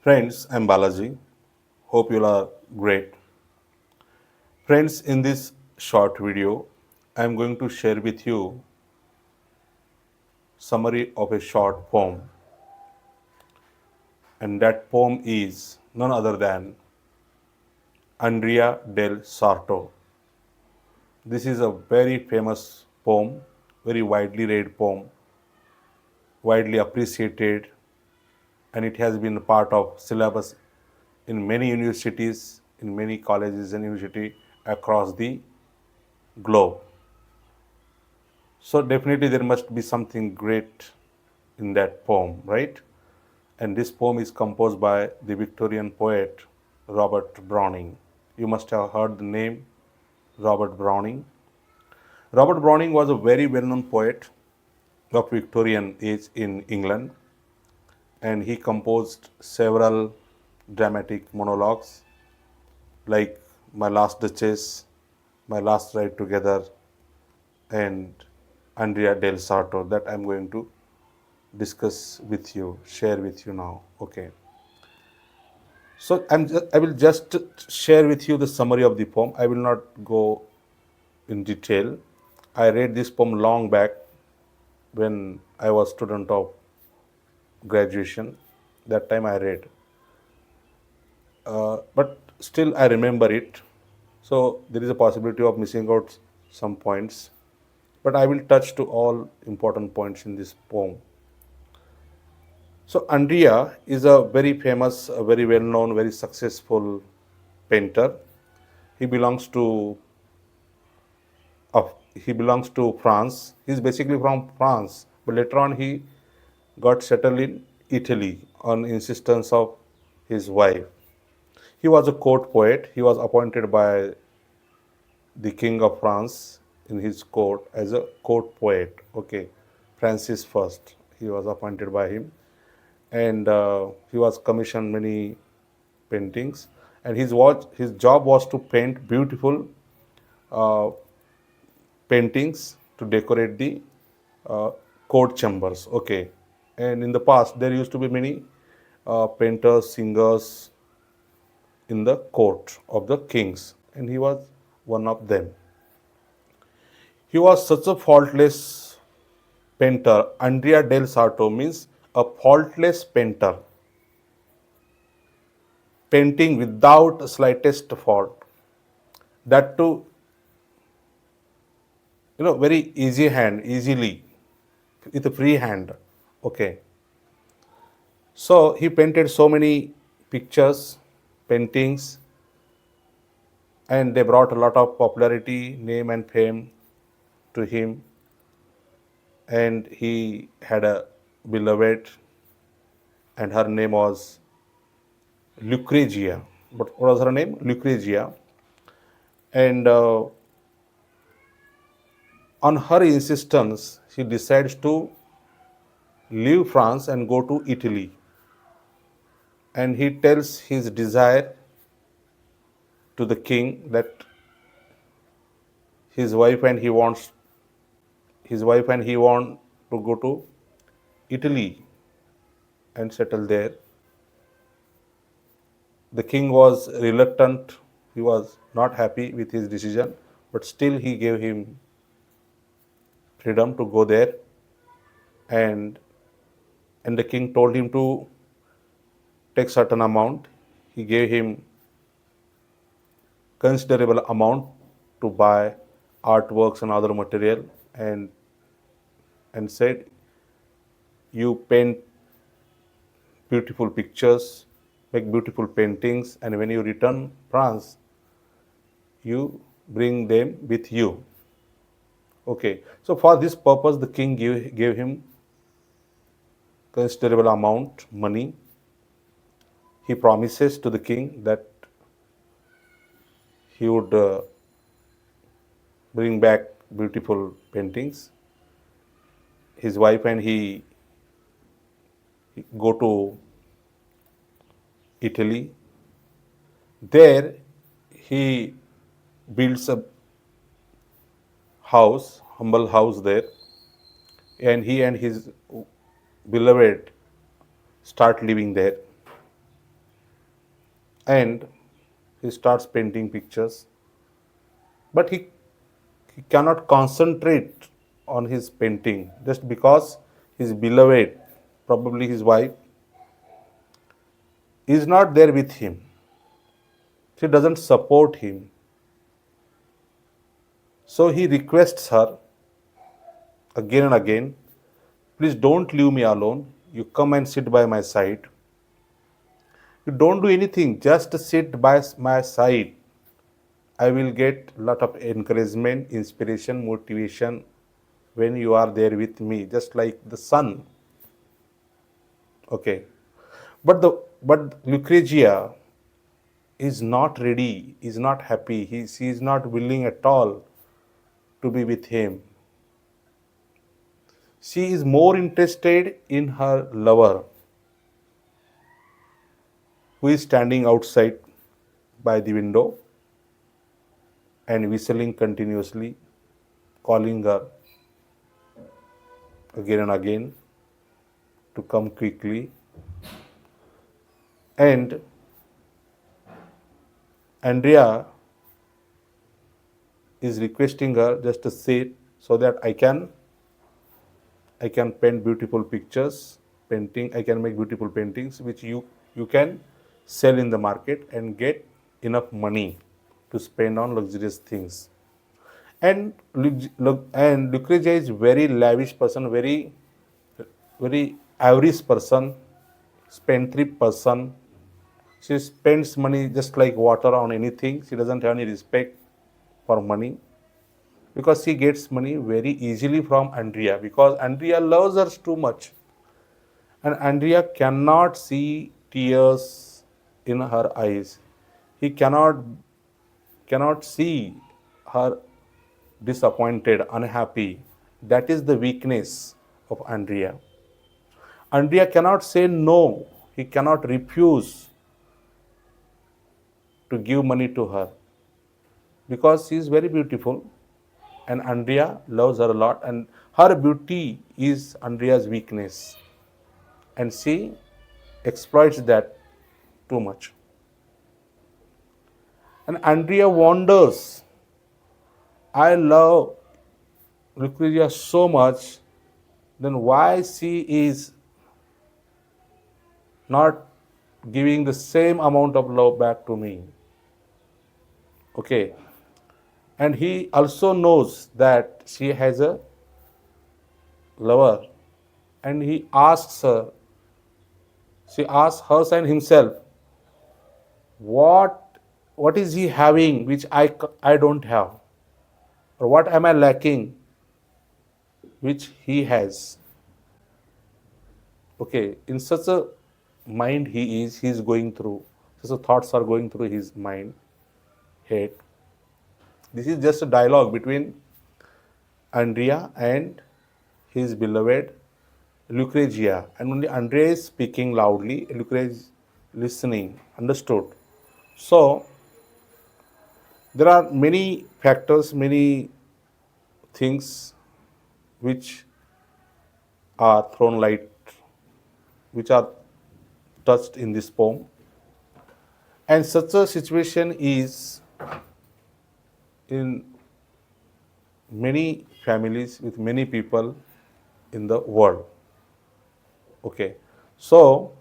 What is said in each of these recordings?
Friends, I'm Balaji. Hope you are great. Friends, in this short video, I'm going to share with you summary of a short poem, and that poem is none other than Andrea Del Sarto. This is a very famous poem, very widely read poem, widely appreciated, and it has been a part of syllabus in many universities, in many colleges and university across the globe. So definitely there must be something great in that poem, right? And this poem is composed by the Victorian poet Robert Browning. You must have heard the name Robert Browning. Robert Browning was a very well-known poet of Victorian age in England, and he composed several dramatic monologues like My Last Duchess, My Last Ride Together, and Andrea Del Sarto that I'm going to discuss with you, share with you now. Okay. So I will just share with you the summary of the poem. I will not go in detail. I read this poem long back when I was student of graduation. That time I read, but still I remember it. So there is a possibility of missing out some points, but I will touch to all important points in this poem. So Andrea is a very famous, a very well-known, very successful painter. He belongs to he belongs to France. He's basically from France, but later on he got settled in Italy on insistence of his wife. He was a court poet. He was appointed by the King of France in his court as a court poet. Okay, Francis first. He was appointed by him, and he was commissioned many paintings. And his job was to paint beautiful uh, paintings to decorate the uh, court chambers. Okay, and in the past there used to be many painters, singers in the court of the kings, and he was one of them. He was such a faultless painter. Andrea del Sarto means a faultless painter, painting without slightest fault. That too, very easy hand, easily, with a free hand. Okay. So he painted so many pictures, paintings, and they brought a lot of popularity, name, and fame to him. And he had a beloved, and her name was Lucrezia. But what was her name? Lucrezia. And on her insistence, he decides to leave France and go to Italy. And he tells his desire to the king that his wife and he wants to go to Italy and settle there. The king was reluctant, he was not happy with his decision, but still he gave him freedom to go there, and the king told him to take certain amount. He gave him considerable amount to buy artworks and other material, and said, you paint beautiful pictures, make beautiful paintings, and when you return France, you bring them with you. Okay, so for this purpose, the king gave him considerable amount money. He promises to the king that he would bring back beautiful paintings. His wife and he go to Italy. There, he builds a house, humble house there, and he and his beloved start living there. and he starts painting pictures. But he cannot concentrate on his painting just because his beloved, probably his wife, is not there with him. She doesn't support him. So he requests her again and again, please don't leave me alone. You come and sit by my side. You don't do anything, just sit by my side. I will get a lot of encouragement, inspiration, motivation when you are there with me, just like the sun. Okay. But Lucrezia is not ready, is not happy. She is not willing at all to be with him. She is more interested in her lover who is standing outside by the window and whistling continuously, calling her again and again to come quickly. And Andrea is requesting her just to sit so that I can paint beautiful pictures, painting. I can make beautiful paintings which you can sell in the market and get enough money to spend on luxurious things. And Lucrezia is very lavish person, very average person, spendthrift person. She spends money just like water on anything. She doesn't have any respect for money because she gets money very easily from Andrea because Andrea loves her too much. And Andrea cannot see tears in her eyes. He cannot see her disappointed, unhappy. That is the weakness of Andrea. Andrea cannot say no. He cannot refuse to give money to her because she is very beautiful and Andrea loves her a lot, and her beauty is Andrea's weakness, and she exploits that too much. And Andrea wonders, I love Lucrezia so much, then why she is not giving the same amount of love back to me? Okay. And he also knows that she has a lover, and she asks her and himself, what is he having which I don't have? Or what am I lacking which he has? Okay, in such a mind he is going through, such a thoughts are going through his mind, head. This is just a dialogue between Andrea and his beloved Lucrezia, and only Andrea is speaking loudly, Lucrezia is listening, understood. So there are many factors, many things which are thrown light, which are touched in this poem. And such a situation is in many families with many people in the world. Okay. So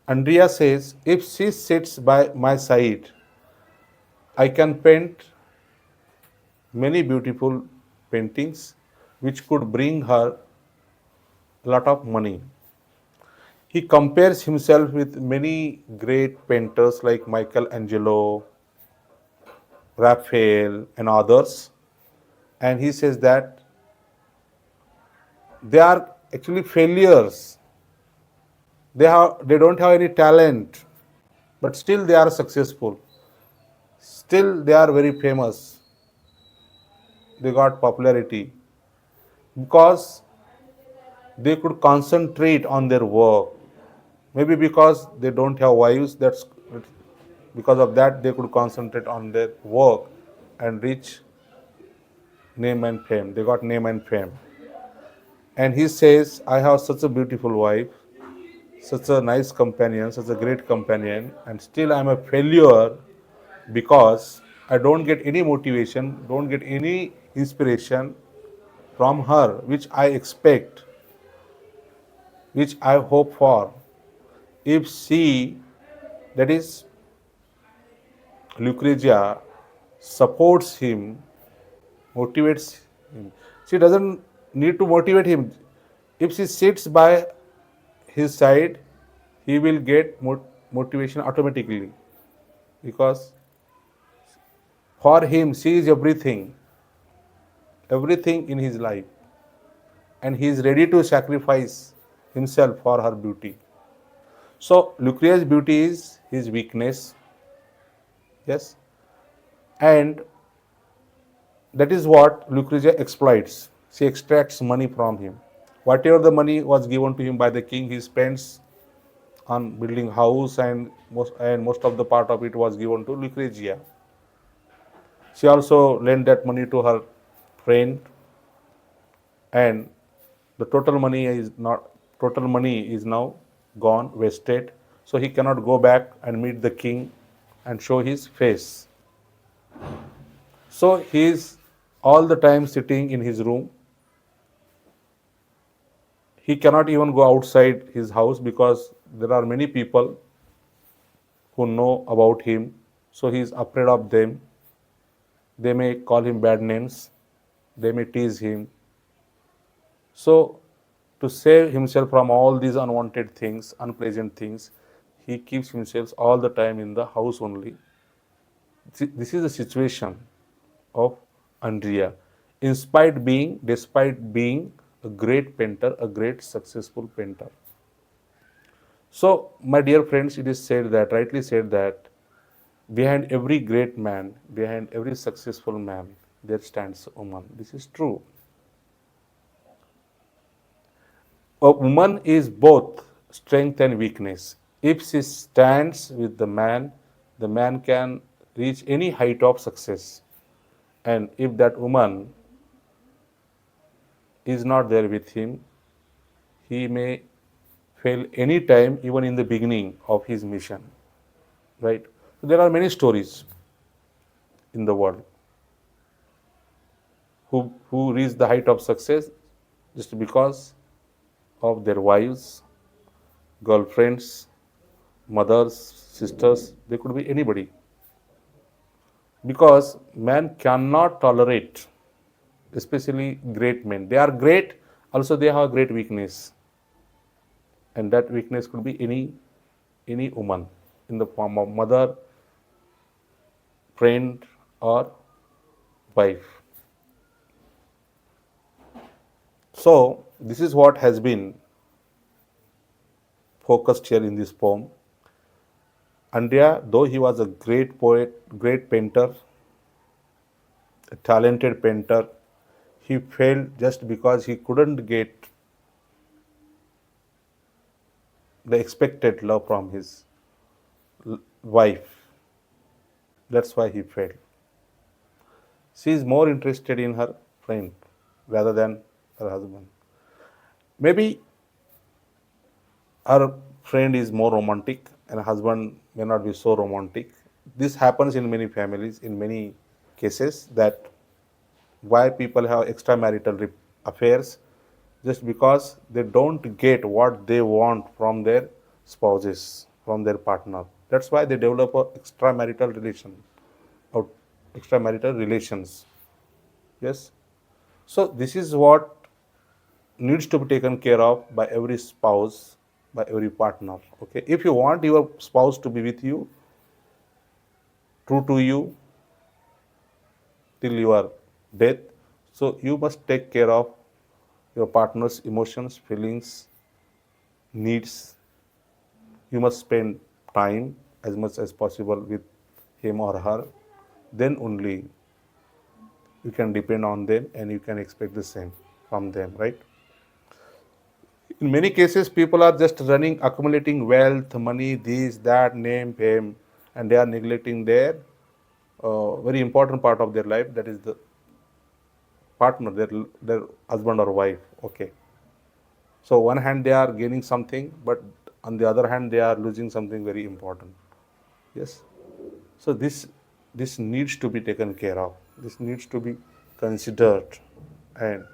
Andrea says, if she sits by my side, I can paint many beautiful paintings which could bring her a lot of money. He compares himself with many great painters like Michelangelo, Raphael, and others. And he says that they are actually failures. They don't have any talent, but still they are successful. Still they are very famous. They got popularity because they could concentrate on their work. Maybe because they don't have wives, that's because of that they could concentrate on their work and reach name and fame. They got name and fame. And he says, I have such a beautiful wife. such a nice companion, such a great companion, and still I'm a failure because I don't get any motivation, don't get any inspiration from her, which I expect, which I hope for. If she, that is Lucrezia, supports him, motivates him, she doesn't need to motivate him. If she sits by his side, he will get motivation automatically because for him she is everything, everything in his life, and he is ready to sacrifice himself for her beauty. So Lucrea's beauty is his weakness, yes, and that is what Lucrezia exploits. She extracts money from him. Whatever the money was given to him by the king, he spends on building house, and most of the part of it was given to Lucrezia. She also lent that money to her friend, and the total money is now gone, wasted. So he cannot go back and meet the king and show his face. So he is all the time sitting in his room. He cannot even go outside his house because there are many people who know about him. So he is afraid of them. They may call him bad names, they may tease him. So, to save himself from all these unwanted things, unpleasant things, he keeps himself all the time in the house only. This is the situation of Andrea. Despite being a great painter, a great successful painter. So, my dear friends, it is said that, rightly said that, behind every great man, behind every successful man, there stands a woman. This is true. A woman is both strength and weakness. If she stands with the man can reach any height of success. And if that woman is not there with him, he may fail any time, even in the beginning of his mission. Right? So there are many stories in the world who reach the height of success just because of their wives, girlfriends, mothers, sisters, they could be anybody. Because man cannot tolerate, especially great men. They are great, also they have a great weakness. And that weakness could be any woman in the form of mother, friend, or wife. So this is what has been focused here in this poem. Andrea, though he was a great poet, great painter, a talented painter, he failed just because he couldn't get the expected love from his wife. That's why he failed. She is more interested in her friend rather than her husband. Maybe her friend is more romantic and her husband may not be so romantic. This happens in many families, in many cases, that why people have extramarital affairs just because they don't get what they want from their spouses, from their partner. That's why they develop a extramarital relation or extramarital relations. Yes. So this is what needs to be taken care of by every spouse, by every partner. Okay. If you want your spouse to be with you, true to you till your death, so you must take care of your partner's emotions, feelings, needs. You must spend time as much as possible with him or her. Then only you can depend on them and you can expect the same from them, right? In many cases, people are just running, accumulating wealth, money, this, that, name, fame, and they are neglecting their very important part of their life, that is the partner, their husband or wife. Okay. So one hand they are gaining something, but On the other hand, they are losing something very important. Yes. So this needs to be taken care of. This needs to be considered. And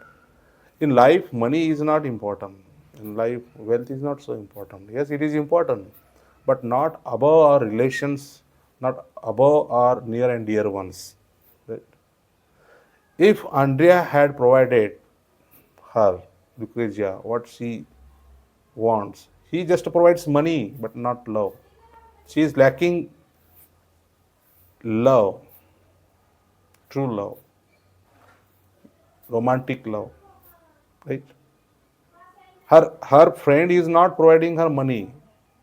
in life, money is not important. In life, wealth is not so important. Yes, it is important, but not above our relations, not above our near and dear ones. Right? If Andrea had provided her, Lucrezia, what she wants, he just provides money but not love. She is lacking love, true love, romantic love, right? Her friend is not providing her money.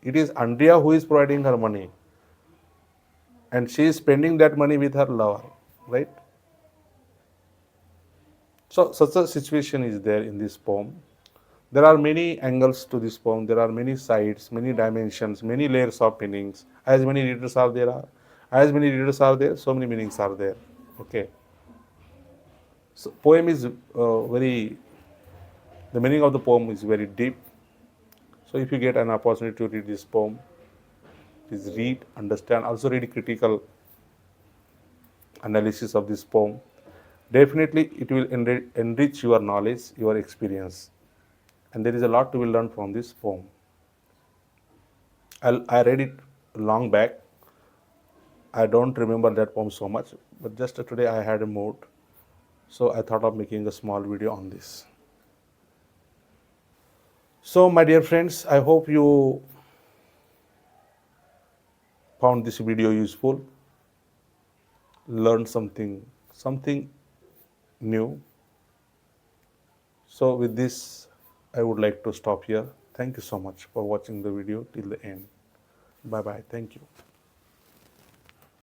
It is Andrea who is providing her money, and she is spending that money with her lover, right? So such a situation is there in this poem. There are many angles to this poem. There are many sides, many dimensions, many layers of meanings. As many readers are there, so many meanings are there. Okay. So poem is very. The meaning of the poem is very deep. So if you get an opportunity to read this poem, please read, understand. Also read critical analysis of this poem. Definitely, it will enrich your knowledge, your experience, and there is a lot to be learned from this poem. I read it long back. I don't remember that poem so much, but just today I had a mood, so I thought of making a small video on this. So, my dear friends, I hope you found this video useful, learned something new. So, with this, I would like to stop here. Thank you so much for watching the video till the end. Bye bye. Thank you.